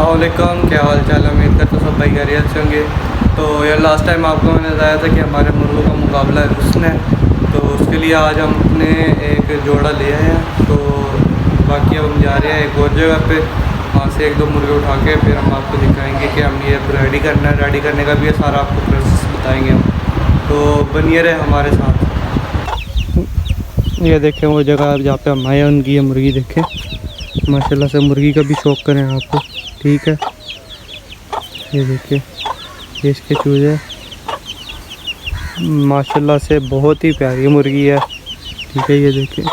अस्सलामुअलैकुम, क्या हाल चाल है। उम्मीद करता हूँ सब भाई खैरियत से होंगे। तो यार लास्ट टाइम आपको मैंने बताया था कि हमारे मुर्गों का मुकाबला है हुस्न है, तो उसके लिए आज हमने एक जोड़ा ले आए हैं। तो बाकी अब हम जा रहे हैं एक और जगह पे, वहाँ से एक दो मुर्गे उठा के फिर हम आपको दिखाएंगे कि हम ये रेडी करना है। रेडी करने का भी ये सारा आपको प्रोसेस बताएँगे हम, तो बनिए रहे हमारे साथ। ये देखें वो जगह जहाँ पे हम आए, उनकी ये मुर्गी देखें। माशाल्लाह से मुर्गी का भी शौक करें आपको, ठीक है। ये देखिए, ये इसके चूजे माशाल्लाह से बहुत ही प्यारी मुर्गी है, ठीक है। ये देखिए,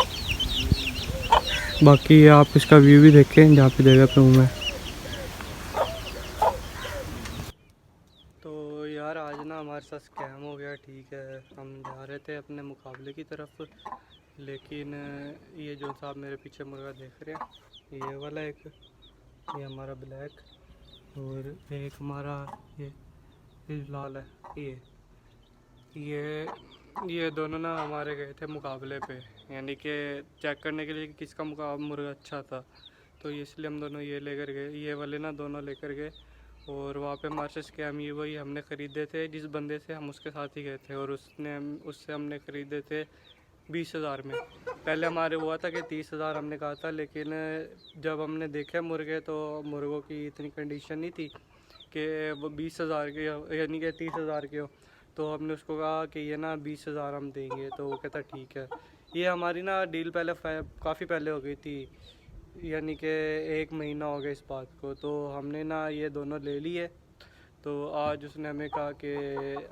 बाकी आप इसका व्यू भी देखें जहाँ पे जगह पे हूँ मैं। तो यार आज ना हमारे साथ स्कैम हो गया, ठीक है। हम जा रहे थे अपने मुकाबले की तरफ, लेकिन ये जो साहब मेरे पीछे मुर्गा देख रहे हैं, ये वाला एक, ये हमारा ब्लैक, और एक हमारा ये लाल है। ये दोनों ना हमारे गए थे मुकाबले पे, यानी कि चेक करने के लिए कि किसका मुर्गा अच्छा था। तो इसलिए हम दोनों ये लेकर गए, ये वाले ना दोनों लेकर गए। और वहाँ पे हमारे से स्कैम ये वही हमने ख़रीदे थे जिस बंदे से हम उसके साथ ही गए थे, और उससे हमने ख़रीदे थे 20,000 में। पहले हमारे हुआ था कि 30,000 हमने कहा था, लेकिन जब हमने देखे मुर्गे तो मुर्गों की इतनी कंडीशन नहीं थी कि वो 20,000 के यानी कि 30,000 के हो। तो हमने उसको कहा कि ये ना 20,000 हम देंगे, तो वो कहता ठीक है। ये हमारी ना डील पहले काफ़ी पहले हो गई थी, यानी कि 1 महीना हो गया इस बात को। तो हमने ना ये दोनों ले लिए। तो आज उसने हमें कहा कि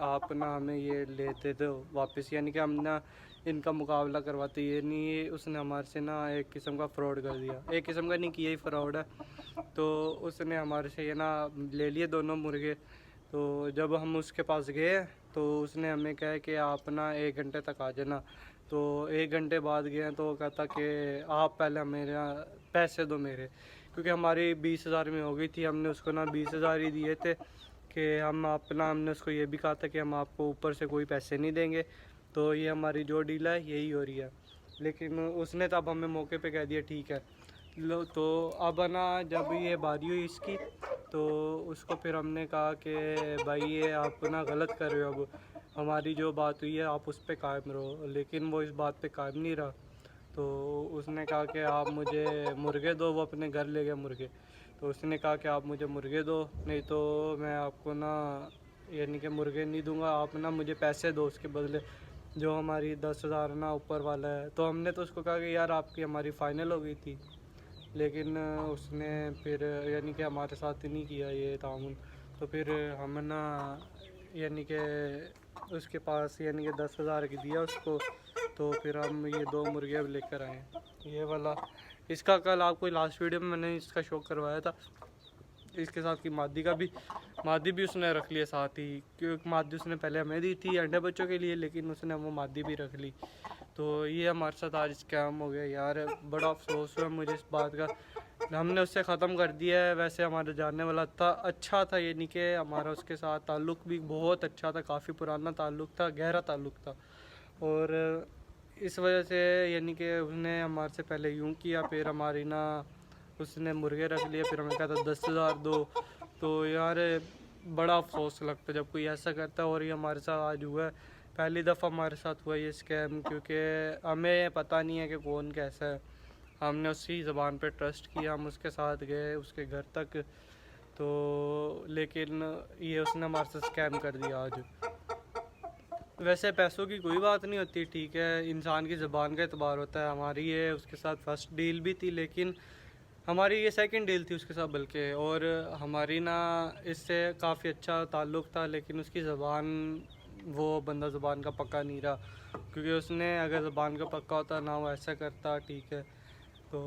आप ना हमें ये लेते दो वापस, यानी कि हम ना इनका मुकाबला करवाते। ये नहीं, उसने हमारे से ना एक किस्म का फ़्रॉड कर दिया, एक किस्म का नहीं किया ही फ़्रॉड है। तो उसने हमारे से ये ना ले लिए दोनों मुर्गे। तो जब हम उसके पास गए तो उसने हमें कहा कि आप ना 1 घंटे तक आ जाना। तो 1 घंटे बाद गए तो वो कहता कि आप पहले मेरे पैसे दो मेरे, क्योंकि हमारी 20,000 में हो गई थी। हमने उसको ना 20,000 ही दिए थे कि हमने उसको ये भी कहा था कि हम आपको ऊपर से कोई पैसे नहीं देंगे। तो ये हमारी जो डील है यही हो रही है, लेकिन उसने तब हमें मौके पे कह दिया ठीक है लो। तो अब ना जब ये बारी हुई इसकी, तो उसको फिर हमने कहा कि भाई ये आप ना गलत कर रहे हो, अब हमारी जो बात हुई है आप उस पर कायम रहो। लेकिन वो इस बात पे कायम नहीं रहा। तो उसने कहा कि आप मुझे मुर्गे दो, वो अपने घर ले गया मुर्गे। तो उसने कहा कि आप मुझे मुर्गे दो, नहीं तो मैं आपको ना यानी कि मुर्गे नहीं दूंगा, आप ना मुझे पैसे दो उसके बदले, जो हमारी 10,000 ना ऊपर वाला है। तो हमने तो उसको कहा कि यार आपकी हमारी फ़ाइनल हो गई थी, लेकिन उसने फिर यानी कि हमारे साथ नहीं किया ये ताउन। तो फिर हम ना यानी कि उसके पास यानी कि 10,000 की दिया उसको। तो फिर हम ये 2 मुर्गे अब लेकर आए, ये वाला। इसका कल आपको लास्ट वीडियो में मैंने इसका शो करवाया था, इसके साथ की मादी भी उसने रख लिया साथ ही, क्योंकि मादी उसने पहले हमें दी थी अंडे बच्चों के लिए, लेकिन उसने वो मादी भी रख ली। तो ये हमारे साथ आज स्कैम हो गया यार, बड़ा अफसोस हुआ मुझे इस बात का। हमने उससे ख़त्म कर दिया है। वैसे हमारा जानने वाला था, अच्छा था, ये नहीं कि हमारा उसके साथ ताल्लुक़ भी बहुत अच्छा था, काफ़ी पुराना ताल्लुक़ था, गहरा ताल्लुक़ था। और इस वजह से यानी कि उसने हमारे से पहले यूँ किया, फिर हमारी ना उसने मुर्गे रख लिए, फिर हमें कहा था 10,000 दो। तो यार बड़ा अफसोस लगता है जब कोई ऐसा करता है, और ये हमारे साथ आज हुआ है। पहली दफ़ा हमारे साथ हुआ ये स्कैम, क्योंकि हमें पता नहीं है कि कौन कैसा है। हमने उसकी ज़बान पे ट्रस्ट किया, हम उसके साथ गए उसके घर तक। तो लेकिन ये उसने हमारे साथ स्कैम कर दिया आज। वैसे पैसों की कोई बात नहीं होती, ठीक है, इंसान की ज़बान का एतबार होता है। हमारी ये उसके साथ फ़र्स्ट डील भी थी, लेकिन हमारी ये सेकंड डील थी उसके साथ बल्कि। और हमारी ना इससे काफ़ी अच्छा ताल्लुक़ था, लेकिन उसकी ज़बान, वो बंदा ज़बान का पक्का नहीं रहा, क्योंकि उसने अगर ज़बान का पक्का होता ना वो ऐसा करता, ठीक है। तो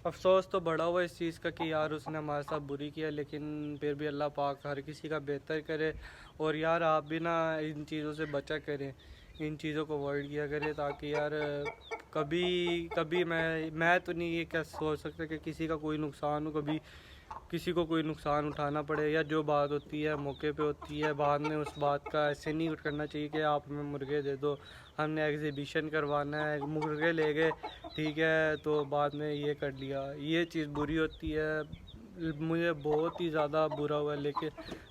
अफसोस तो बड़ा हुआ इस चीज़ का कि यार उसने हमारे साथ बुरी किया, लेकिन फिर भी अल्लाह पाक हर किसी का बेहतर करे। और यार आप भी ना इन चीज़ों से बचा करें, इन चीज़ों को अवॉइड किया करें, ताकि यार कभी कभी मैं तो नहीं ये क्या सोच सकता कि किसी का कोई नुकसान हो, कभी किसी को कोई नुकसान उठाना पड़े, या जो बात होती है मौके पे होती है, बाद में उस बात का ऐसे नहीं करना चाहिए कि आप हमें मुर्गे दे दो, हमने एग्ज़िबिशन करवाना है, मुर्गे ले गए, ठीक है, तो बाद में ये कर लिया, ये चीज़ बुरी होती है। मुझे बहुत ही ज़्यादा बुरा हुआ, लेकिन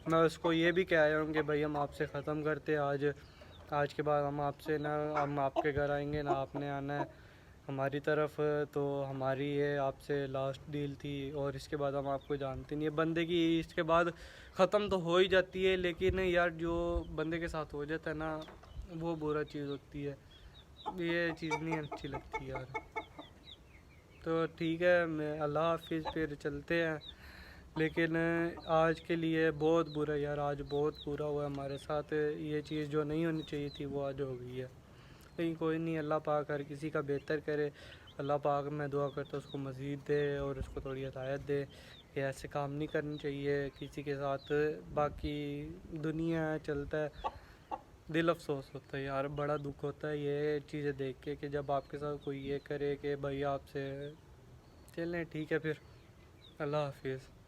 मैं उसको ये भी कह आया हूँ कि भाई हम आपसे ख़त्म करते आज, आज के बाद हम आपसे ना, हम आपके घर आएंगे ना आपने आना है हमारी तरफ। तो हमारी ये आपसे लास्ट डील थी और इसके बाद हम आपको जानते नहीं है। बंदे की इसके बाद ख़त्म तो हो ही जाती है, लेकिन यार जो बंदे के साथ हो जाता है ना वो बुरा चीज़ होती है, ये चीज़ नहीं अच्छी लगती यार। तो ठीक है, मैं अल्लाह हाफिज़, फिर चलते हैं। लेकिन आज के लिए बहुत बुरा यार, आज बहुत बुरा हुआ हमारे साथ, ये चीज़ जो नहीं होनी चाहिए थी वो आज हो गई है। लेकिन कोई नहीं, अल्लाह पाक हर किसी का बेहतर करे। अल्लाह पाक मैं दुआ करता हूँ उसको मज़ीद दे और उसको थोड़ी हिदायत दे कि ऐसे काम नहीं करने चाहिए किसी के साथ। बाकी दुनिया है, चलता है। दिल अफसोस होता है यार, बड़ा दुख होता है ये चीज़ें देख के कि जब आपके साथ कोई ये करे कि भाई आपसे। चलें ठीक है फिर, अल्लाह हाफिज़।